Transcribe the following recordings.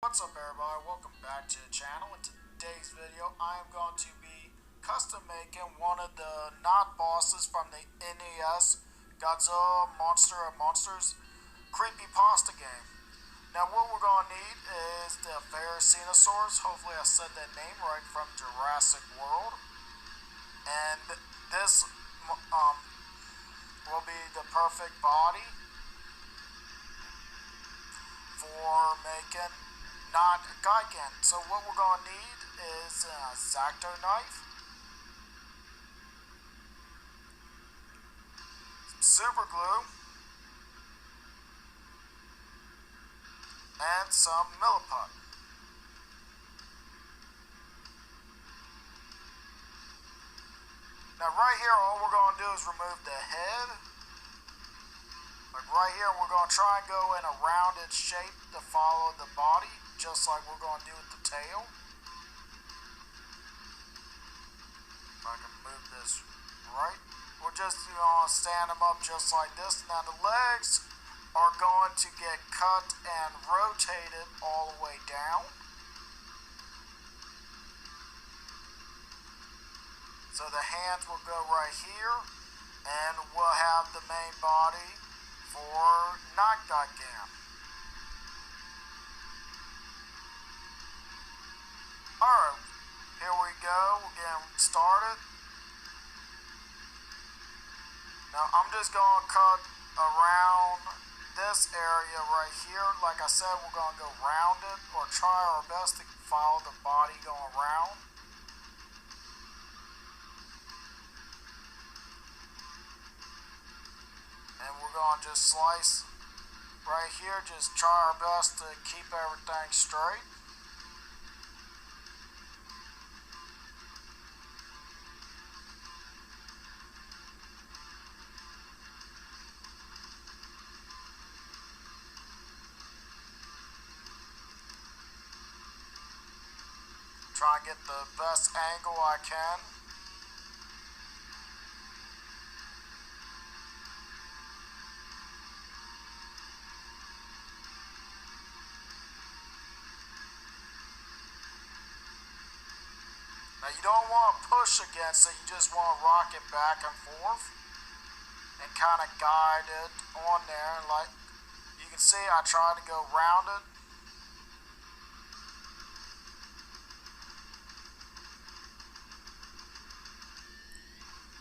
What's up everybody, welcome back to the channel. In today's video I am going to be custom making one of the not bosses from the NES Godzilla Monster of Monsters Creepypasta game. Now what we're going to need is the Ferrocenosaurus, hopefully I said that name right, from Jurassic World. And this will be the perfect body for making not Gigan. So what we're going to need is a Zacto knife, some super glue, and some milliput. Now right here all we're going to do is remove the head. Like right here we're going to try and go in a rounded shape to follow the body, just like we're going to do with the tail. If I can move this right, we're just stand them up just like this. Now the legs are going to get cut and rotated all the way down. So the hands will go right here, and we'll have the main body for not Gigan. Alright, here we go, we're getting started. Now I'm just going to cut around this area right here. Like I said, we're going to go round it, or try our best to follow the body going around. And we're going to just slice right here, just try our best to keep everything straight. Try and get the best angle I can. Now you don't want to push against it, you just want to rock it back and forth and kind of guide it on there. Like you can see, I tried to go round it.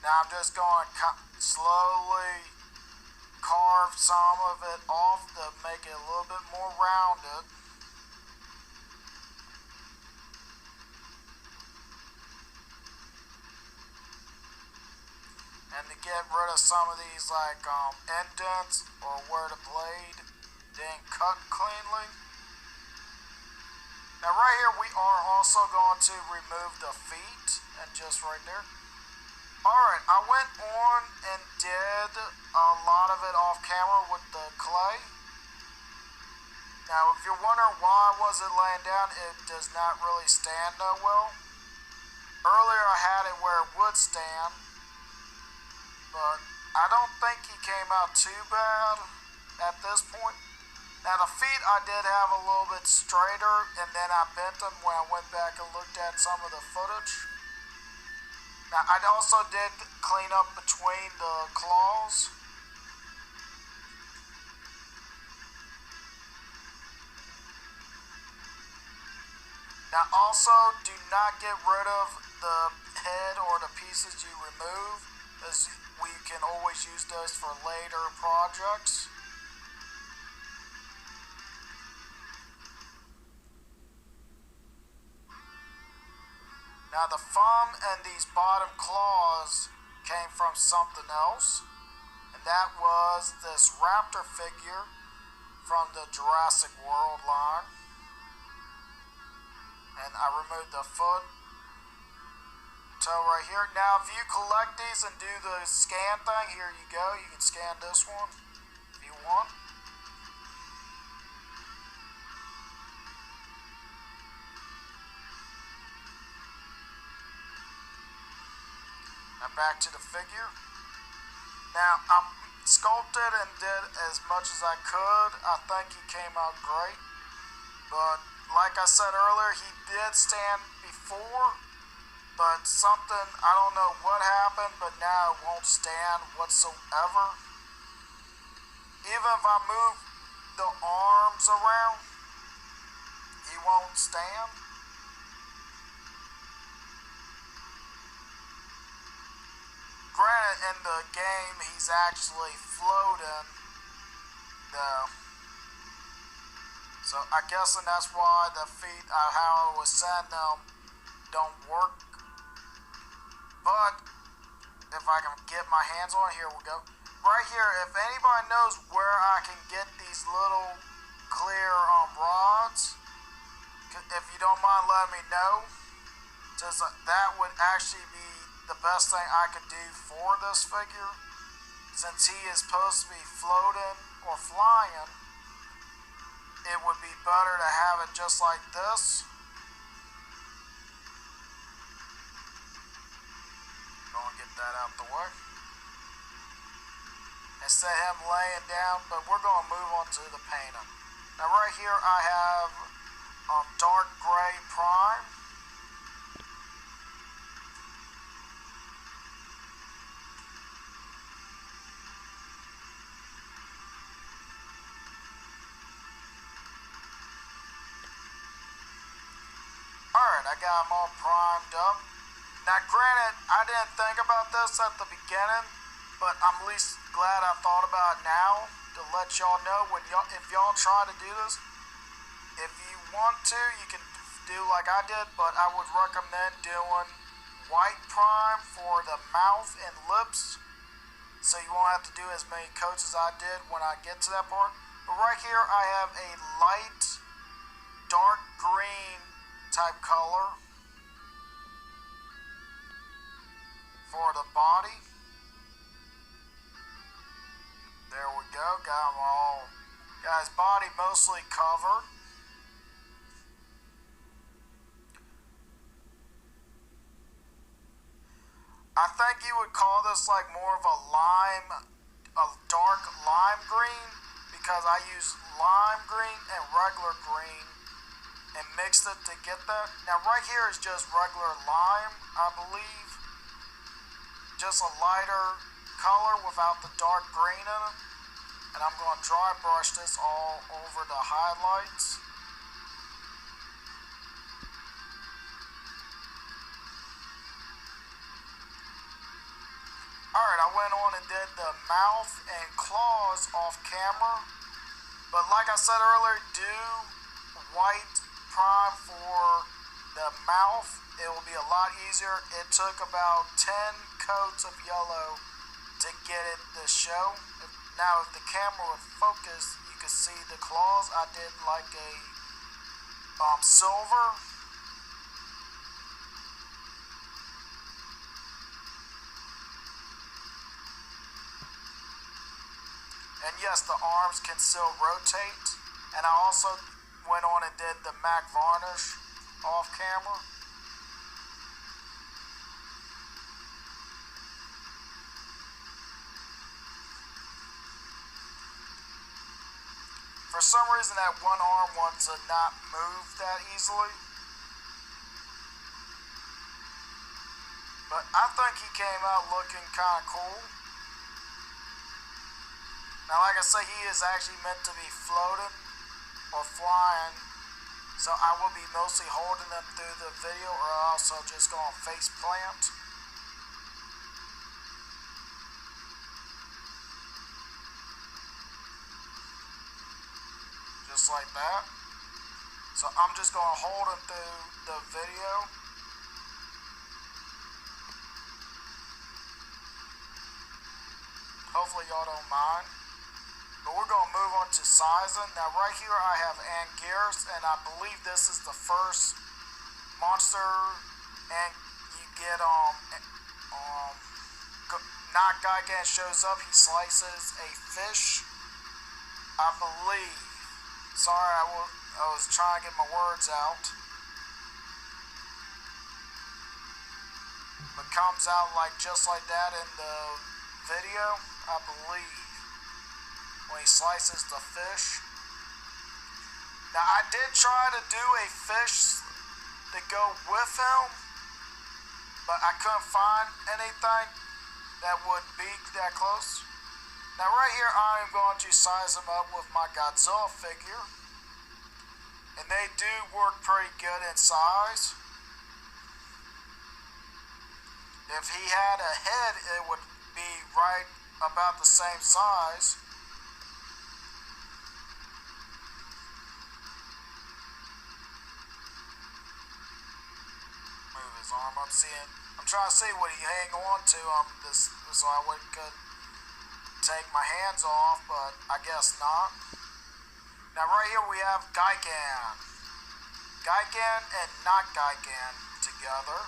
Now I'm just going to slowly carve some of it off to make it a little bit more rounded. And to get rid of some of these like indents, or where the blade didn't cut cleanly. Now right here we are also going to remove the feet, and just right there. Alright, I went on and did a lot of it off camera with the clay. Now if you're wondering why was it laying down, it does not really stand that well. Earlier I had it where it would stand, but I don't think he came out too bad at this point. Now the feet I did have a little bit straighter, and then I bent them when I went back and looked at some of the footage. Now I also did clean up between the claws. Now also do not get rid of the head or the pieces you remove, as we can always use those for later projects. Now the thumb and these bottom claws came from something else, and that was this raptor figure from the Jurassic World line. And I removed the foot toe right here. Now if you collect these and do the scan thing, here you go, you can scan this one if you want. Now back to the figure. Now I sculpted and did as much as I could. I think he came out great, but like I said earlier, he did stand before, but something, I don't know what happened, but now it won't stand whatsoever. Even if I move the arms around, he won't stand. Granted, in the game, he's actually floating, though. So I guess that's why the feet, how I was saying them, don't work. But if I can get my hands on it, here we go. Right here, if anybody knows where I can get these little clear rods, if you don't mind letting me know, just that would actually be the best thing I could do for this figure, since he is supposed to be floating or flying. It would be better to have it just like this. Gonna get that out the way. Instead of him laying down, but we're gonna move on to the painting. Now right here I have dark gray prime. Alright, I got them all primed up. Now granted, I didn't think about this at the beginning, but I'm at least glad I thought about it now to let y'all know if y'all try to do this. If you want to, you can do like I did, but I would recommend doing white prime for the mouth and lips, so you won't have to do as many coats as I did when I get to that part. But right here I have a light dark green type color for the body. There we go, got them all. Got his body mostly covered. I think you would call this like more of a dark lime green, because I use lime green and regular green and mixed it to get that. Now right here is just regular lime, I believe. Just a lighter color without the dark green in it. And I'm going to dry brush this all over the highlights. Alright, I went on and did the mouth and claws off camera. But like I said earlier, do white prime for the mouth. It will be a lot easier. It took about 10 coats of yellow to get it to show. Now if the camera would focus, you could see the claws. I did like a silver. And yes, the arms can still rotate. And I also went on and did the MAC varnish off camera. For some reason that one arm wants to not move that easily. But I think he came out looking kind of cool. Now like I say, he is actually meant to be floating or flying, so I will be mostly holding them through the video, or also just going face plant. Just like that. So I'm just going to hold him through the video. Hopefully y'all don't mind. But we're going to move on to sizing. Now right here I have Anguirus, and I believe this is the first monster, and you get not Gigan shows up, he slices a fish, I believe. Sorry, I was trying to get my words out. But comes out like just like that in the video, I believe, when he slices the fish. Now, I did try to do a fish to go with him, but I couldn't find anything that would be that close. Now, right here, I am going to size him up with my Godzilla figure, and they do work pretty good in size. If he had a head, it would be right about the same size. Move his arm up, I'm trying to see what he hang on to this so I could take my hands off, but I guess not. Now right here we have Gigan. Gigan and not Gigan together.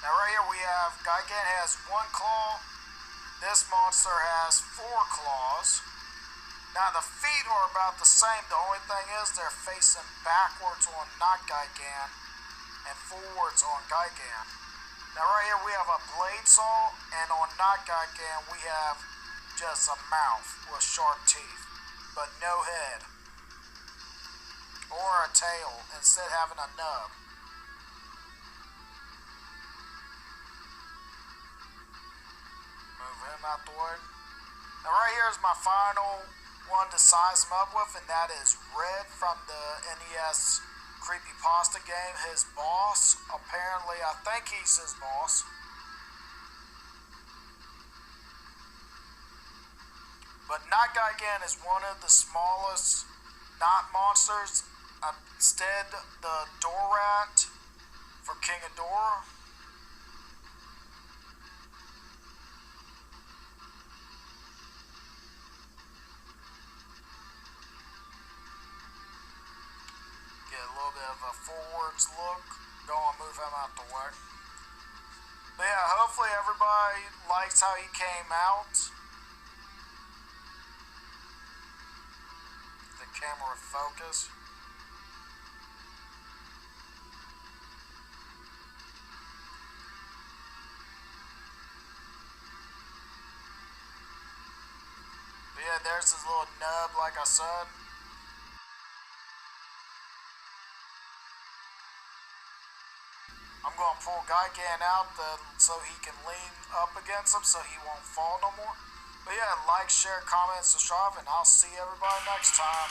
Now right here we have Gigan has 1 claw. This monster has 4 claws. Now the feet are about the same. The only thing is they're facing backwards on not Gigan and forwards on Gigan. Now right here we have a blade saw, and on not Gigan we have just a mouth with sharp teeth, but no head or a tail, instead having a nub. Move him out the way. Now right here is my final one to size him up with, and that is Red from the NES Creepypasta game. His boss, apparently, I think he's his boss. But Not Gigan is one of the smallest not monsters. Instead, the Dorat for King Ghidorah. Get a little bit of a forwards look. Go and move him out the way. But yeah, hopefully everybody likes how he came out. The camera focus. But yeah, there's his little nub, like I said. I'm going to pull Gigan out so he can lean up against him so he won't fall no more. But yeah, like, share, comment, subscribe, and I'll see everybody next time.